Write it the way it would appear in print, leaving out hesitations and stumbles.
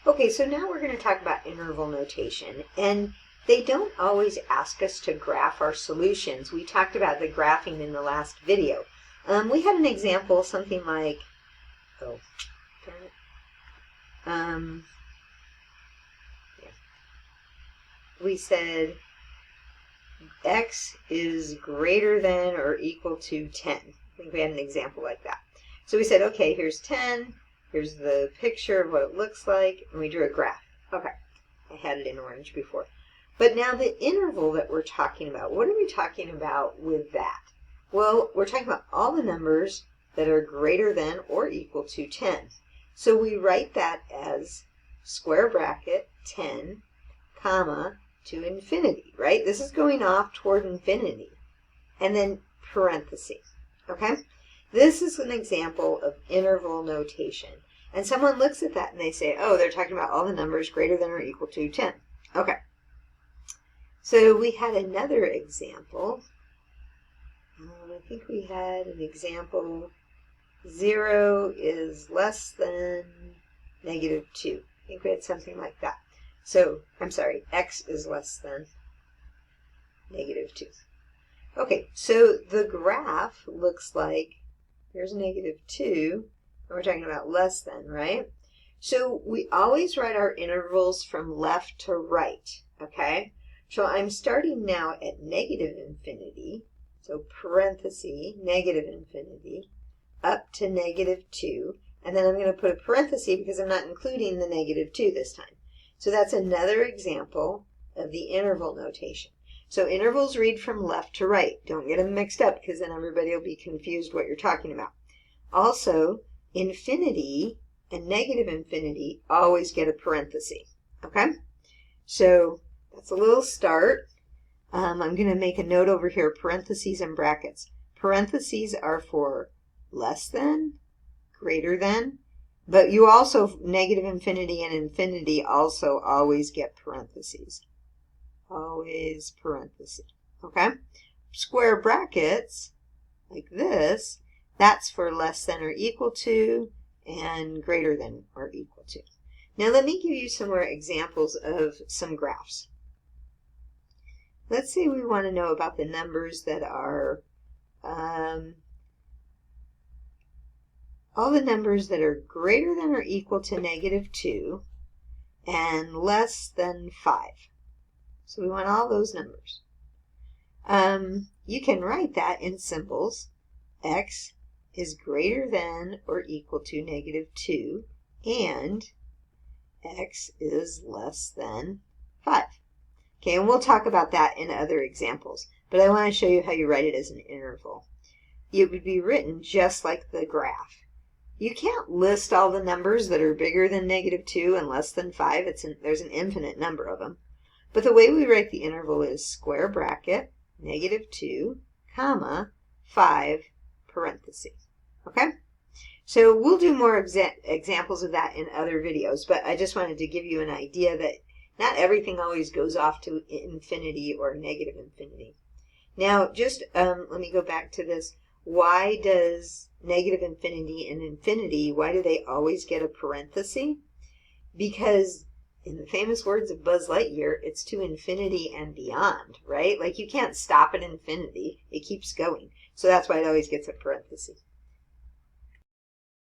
Okay, so now we're going to talk about interval notation, and they don't always ask us to graph our solutions. We talked about the graphing in the last video. We had an example, something like, we said x is greater than or equal to 10. I think we had an example like that. So we said, okay, here's 10. Here's the picture of what it looks like, and we drew a graph. Okay, I had it in orange before. But now the interval that we're talking about, what are we talking about with that? Well, we're talking about all the numbers that are greater than or equal to 10. So we write that as square bracket 10, comma, to infinity, right? This is going off toward infinity. And then parentheses, okay? This is an example of interval notation. And someone looks at that and they say, oh, they're talking about all the numbers greater than or equal to 10. Okay. So we had another example. I think we had an example, 0 is less than negative 2. I think we had something like that. So, I'm sorry, x is less than negative 2. Okay, so the graph looks like, here's negative 2, and we're talking about less than, right? So we always write our intervals from left to right, okay? So I'm starting now at negative infinity, so parenthesis, negative infinity, up to negative 2, and then I'm going to put a parenthesis because I'm not including the negative 2 this time. So that's another example of the interval notation. So intervals read from left to right. Don't get them mixed up because then everybody will be confused what you're talking about. Also, infinity and negative infinity always get a parenthesis, okay? So that's a little start. I'm going to make a note over here, parentheses and brackets. Parentheses are for less than, greater than, but you also, negative infinity and infinity also always get parentheses. Always parentheses, okay? Square brackets, like this, that's for less than or equal to and greater than or equal to. Now let me give you some more examples of some graphs. Let's say we want to know about the numbers that are, all the numbers that are greater than or equal to negative 2 and less than 5. So we want all those numbers. You can write that in symbols. X is greater than or equal to negative 2 and x is less than 5. Okay, and we'll talk about that in other examples, but I want to show you how you write it as an interval. It would be written just like the graph. You can't list all the numbers that are bigger than negative 2 and less than 5. There's an infinite number of them. But the way we write the interval is square bracket, negative 2, comma, 5, parentheses. Okay? So we'll do more examples of that in other videos, but I just wanted to give you an idea that not everything always goes off to infinity or negative infinity. Now, just let me go back to this. Why does negative infinity and infinity, why do they always get a parenthesis? Because in the famous words of Buzz Lightyear, it's to infinity and beyond, right? Like you can't stop at infinity. It keeps going. So that's why it always gets a parenthesis.